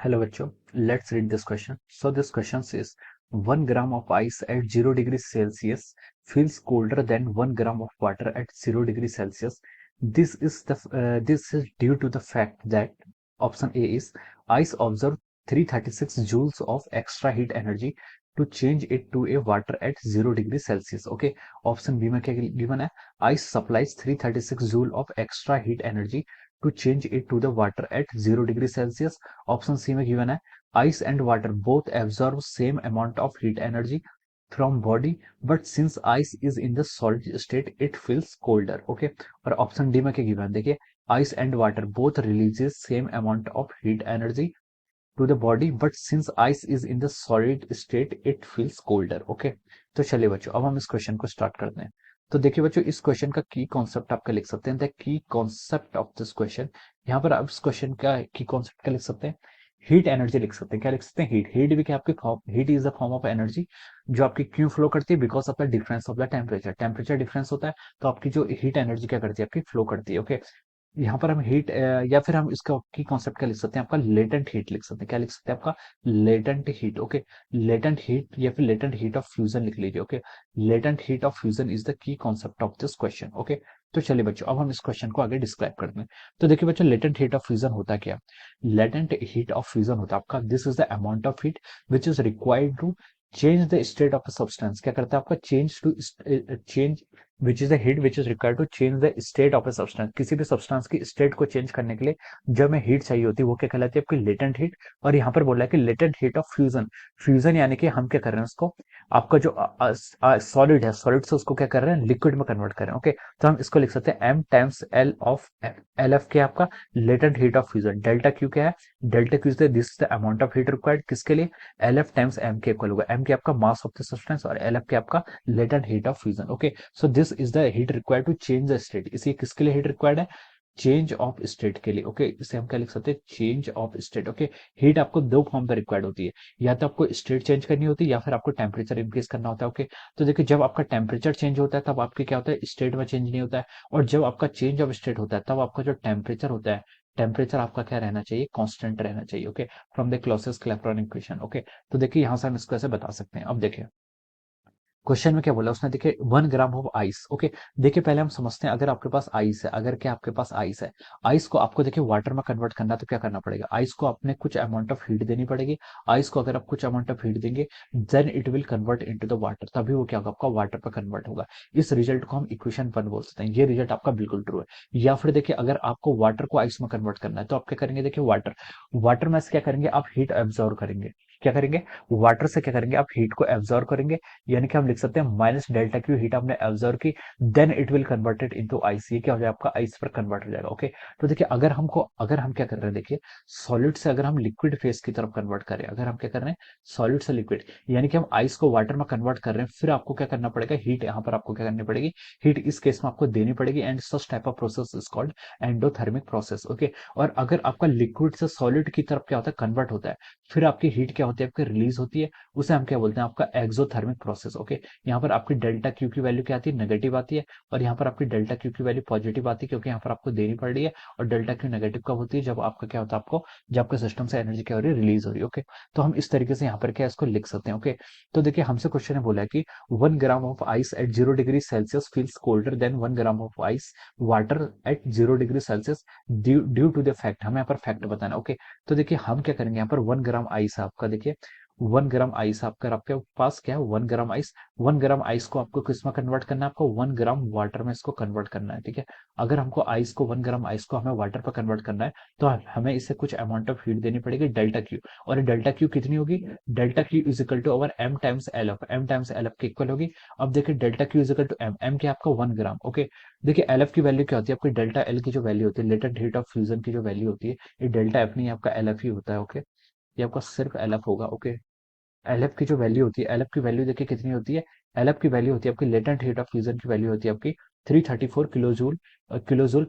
Hello bachcho, let's read this question. So this question says 1 gram of ice at 0 degrees Celsius feels colder than 1 gram of water at 0 degrees Celsius. This is due to the fact that option A is ice absorbs 336 joules of extra heat energy to change it to a water at 0 degrees Celsius. Okay, option B में क्या given है? Ice supplies 336 joule of extra heat energy to change it to the water at 0 degree Celsius. Option C में given है ice and water both absorb same amount of heat energy from body but since ice is in the solid state it feels colder. Okay, और option D में क्या given देखिए ice and water both releases same amount of heat energy to the body but since ice is in the solid state it feels colder. Okay, तो चलिए बच्चों अब हम इस क्वेश्चन को स्टार्ट करते हैं. तो देखिए बच्चों इस क्वेश्चन का की कॉन्सेप्ट आपका लिख सकते हैं the key concept of this question. यहाँ पर आप इस क्वेश्चन का की कॉन्सेप्ट क्या लिख सकते हैं? हीट एनर्जी लिख सकते हैं. क्या लिख सकते हैं? हीट भी क्या आपकी heat is the form of energy जो आपकी क्यों फ्लो करती है because of the difference of the temperature difference होता है तो आपकी जो हीट एनर्जी क्या करती है आपकी फ्लो करती है. ओके, यहाँ पर हम हीट या फिर हम इसका की कॉन्सेप्ट क्या लिख सकते हैं आपका लेटेंट हीट लिख सकते हैं. क्या लिख सकते हैं आपका latent heat. Okay, latent heat या फिर लेटेंट हीट ऑफ फ्यूजन लिख लीजिए. Okay, latent heat of fusion is the key concept of this question. Okay, तो चलिए बच्चों अब हम इस क्वेश्चन को आगे डिस्क्राइब करते हैं. तो देखिए बच्चों लेटेंट हीट ऑफ फ्यूजन होता क्या? लेटेंट हीट ऑफ फ्यूजन होता है आपका this is the amount of heat which is required to change the state of a substance. क्या करता है आपका change which is the heat which is required to change the state of a substance. किसी भी substance की state को change करने के लिए जब हमें हीट चाहिए होती है वो क्या कहलाती है आपकी लेटेंट हीट. और यहाँ पर बोला है कि latent heat of fusion. Fusion यानी कि हम क्या कर रहे हैं उसको आपका जो सॉलिड है सॉलिड से उसको क्या कर रहे हैं लिक्विड में कन्वर्ट कर रहे हैं. ओके, तो हम इसको लिख सकते हैं M times L of L F क्या आपका latent heat of fusion. Delta Q क्या है? Delta Q this is the amount of heat required किसके लिए? एल एफ टाइम्स एम के इक्वल होगा. एम के आपका मास ऑफ द सब्सटेंस और एल एफ के आपका latent heat of fusion. Okay, so this is the heat required to change the state. इसे किसके लिए हीट रिक्वायर्ड है? चेंज ऑफ स्टेट के लिए. ओके, इसे हम क्या लिख सकते हैं? Change of state. Okay, heat आपको दो फॉर्म पे रिक्वायर्ड होती है, या तो आपको स्टेट चेंज करनी होती है या फिर आपको टेम्परेचर इंक्रीज करना होता है. ओके, तो देखिए जब आपका टेम्परेचर चेंज होता है तब आपके क्या होता है स्टेट में चेंज नहीं होता है, और जब आपका चेंज ऑफ स्टेट होता है तब आपका जो टेम्परेचर होता है टेम्परेचर आपका क्या रहना चाहिए? कांस्टेंट रहना चाहिए. Okay, from the Clausius Clapeyron equation. Okay, तो देखिए यहां से हम इसको ऐसे बता सकते हैं. अब देखिए क्वेश्चन में क्या बोला उसने देखिए 1 ग्राम ऑफ आइस. ओके, देखिए पहले हम समझते हैं अगर आपके पास आइस है, अगर क्या आपके पास आइस है, आइस को आपको देखिए वाटर में कन्वर्ट करना है तो क्या करना पड़ेगा? आइस को आपने कुछ अमाउंट ऑफ हीट देनी पड़ेगी. आइस को अगर आप कुछ अमाउंट ऑफ हीट देंगे then it will convert into the water, तभी वो क्या होगा आपका वाटर पर कन्वर्ट होगा. इस रिजल्ट को हम इक्वेशन 1 बोल सकते हैं. ये रिजल्ट आपका बिल्कुल ट्रू है. या फिर देखिए अगर आपको वाटर को आइस में कन्वर्ट करना है तो आप क्या करेंगे? देखिए वाटर वाटर में से क्या करेंगे आप? हीट एब्जॉर्व करेंगे. क्या करेंगे? वाटर से क्या करेंगे आप? हीट को एब्जॉर्व करेंगे. यानी कि हम लिख सकते हैं माइनस डेल्टा क्यू हीट आपने एब्जॉर्व की then it will converted into ice. ये क्या हो जाएगा आपका? आइस पर कन्वर्ट हो जाएगा. ओके, तो देखिए अगर हम क्या कर रहे हैं देखिए सॉलिड से अगर हम लिक्विड फेस की तरफ कन्वर्ट करें, अगर हम क्या कर रहे हैं सॉलिड से लिक्विड, यानी कि हम आइस को वाटर में कन्वर्ट कर रहे हैं, फिर आपको क्या करना पड़ेगा? हीट यहाँ पर आपको क्या करनी पड़ेगी? हीट इस केस में आपको देनी पड़ेगी and such type of process is called endothermic process. Okay, और अगर आपका लिक्विड से सॉलिड की तरफ क्या होता है? कन्वर्ट होता है, फिर आपकी हीट क्या होती है? आपकी रिलीज होती है. उसे हम क्या बोलते हैं? आपका एक्सोथर्मिक प्रोसेस. ओके, यहाँ पर आपकी डेल्टा क्यू की वैल्यू क्या आती है? नेगेटिव आती है. और यहाँ पर आपकी डेल्टा क्यू की वैल्यू पॉजिटिव आती है क्योंकि यहाँ पर आपको देनी पड़ रही है. और डेल्टा क्यू नेगेटिव कब होती है? जब आपका क्या होता है आपको जब आपके सिस्टम से एनर्जी क्या हो रही है? रिलीज हो रही है. ओके, तो हम इस तरीके से यहाँ पर क्या इसको लिख सकते हैं. ओके, तो देखिए हमसे क्वेश्चन ने बोला है कि 1 gram of ice at 0 degree Celsius feels colder than 1 gram of ice water at 0 degree Celsius due to the fact. हमें यहाँ पर फैक्ट बताना. ओके, तो देखिए हम क्या करेंगे यहाँ पर 1 ग्राम आइस है आपका. देखिए 1 ग्राम आइस आपका आपके पास क्या है? 1 ग्राम आइस. 1 ग्राम आइस को आपको किस में कन्वर्ट करना है? आपको 1 ग्राम वाटर में इसको कन्वर्ट करना है. ठीक है, अगर हमको आइस को 1 ग्राम आइस को हमें वाटर पर कन्वर्ट करना है तो हमें इसे कुछ अमाउंट ऑफ हीट देनी पड़ेगी डेल्टा क्यू. और डेल्टा क्यू कितनी होगी? Delta Q is equal to over M times L F. M times L F की इक्वल होगी. अब देखिए delta Q is equal to M. M क्या आपका 1 ग्राम. ओके, देखिए एल एफ की वैल्यू क्या होती है? आपकी डेल्टा एल की जो वैल्यू होती है लेटेंट हीट ऑफ फ्यूजन की जो वैल्यू होती है ये डेल्टा एफ नहीं आपका एल एफ ही होता है. ओके, ये आपका सिर्फ एल एफ होगा. ओके, LF की जो वैल्यू होती है, LF की वैल्यू देखिए कितनी होती है, LF की वैल्यू होती है आपकी लेटेंट हीट ऑफ फ्यूजन की वैल्यू होती है आपकी 334 किलो जूल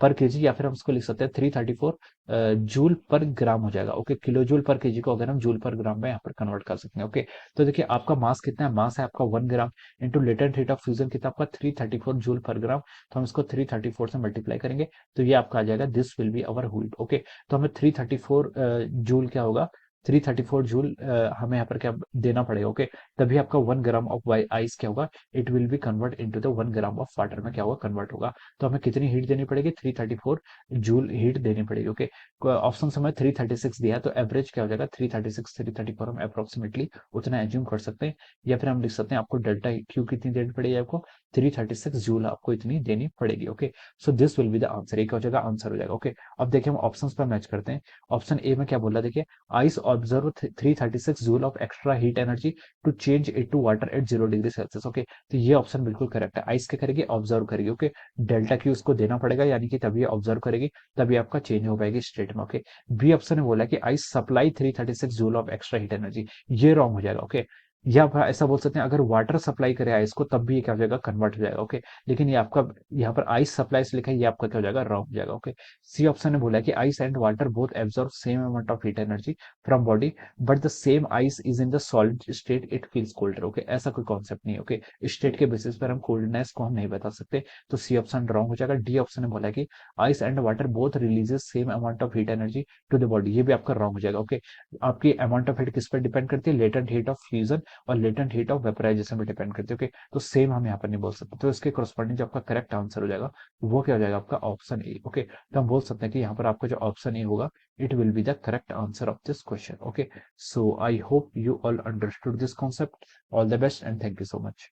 पर केजी, या फिर हम इसको लिख सकते हैं 334 जूल पर ग्राम हो जाएगा। ओके, किलो जूल पर केजी को अगर हम जूल पर ग्राम में यहाँ पर कन्वर्ट कर सकते हैं। ओके, तो देखिए आपका मास कितना है, मास है आपका 1 gram into latent heat of fusion कितना आपका 334 जूल पर ग्राम। तो हम इसको 334 से मल्टीप्लाई करेंगे तो ये आपका आ जाएगा, this will be our heat. Okay, तो हमें 334 जूल क्या होगा, 334 जूल हमें यहाँ पर क्या देना पड़ेगा। ओके, तभी आपका 1 ग्राम ऑफ आइस क्या होगा, it will be convert into the 1 gram of water में क्या होगा, कन्वर्ट होगा। तो हमें कितनी हीट देनी पड़ेगी, 334 जूल हीट देनी पड़ेगी। ओके, ऑप्शन समय 336 दिया है, तो एवरेज क्या हो जाएगा 336 334, हम अप्रोक्सीमेटली उतना एज्यूम कर सकते हैं। या फिर हम लिख सकते हैं आपको डेल्टा क्यू कितनी देनी पड़ेगी, आपको 336 जूल आपको इतनी देनी पड़ेगी। Okay, so this will be the answer, एक हो जाएगा आंसर हो जाएगा। ओके, अब देखिए हम ऑप्शंस पर मैच करते हैं। ऑप्शन ए में क्या बोला, देखिए ice observe 336 joule of extra heat energy to change it to water at 0 degree Celsius. Okay, तो ये ऑप्शन बिल्कुल करेक्ट है, आइस क्या करेगी, ऑब्जर्व करेगी। ओके, डेल्टा क्यू उसको देना पड़ेगा, यानी कि तभी ऑब्जर्व करेगी, तभी आपका चेंज हो पाएगी स्टेट में। ओके, बी ऑप्शन ने बोला कि ice supply 336 joule of extra heat energy, ये रॉन्ग हो जाएगा। ओके, या आप ऐसा बोल सकते हैं अगर वाटर सप्लाई करे आइस को तब भी ये क्या हो जाएगा, कन्वर्ट हो जाएगा। ओके, लेकिन ये आपका यहाँ पर आइस सप्लाई से लिखा है, ये आपका क्या हो जाएगा, रॉन्ग हो जाएगा। ओके, सी ऑप्शन ने बोला कि ice and water both absorb same amount of heat energy from body but the same ice is in the solid state it feels colder. Okay, ऐसा कोई कॉन्सेप्ट नहीं है। ओके, स्टेट के basis पर हम कोल्डनेस को हम नहीं बता सकते, तो सी ऑप्शन रॉन्ग हो जाएगा। डी ऑप्शन ने बोला कि ice and water both releases same amount of heat energy to the body, ये भी आपका रॉन्ग हो जाएगा। ओके, आपकी अमाउंट ऑफ हीट किस पर डिपेंड करती है, लेटेंट हीट ऑफ फ्यूजन और लेटेंट हीट ऑफ वेपराइजेशन पे डिपेंड करती है। ओके, तो सेम हम यहाँ पर नहीं बोल सकते, तो इसके करस्पॉन्डिंग जो आपका करेक्ट आंसर हो जाएगा वो क्या हो जाएगा, आपका ऑप्शन ए। ओके, तो हम बोल सकते हैं कि यहाँ पर आपका जो ऑप्शन ए होगा, it will be the correct answer of this question. Okay, so I hope you all understood this concept. All the best and thank you so much.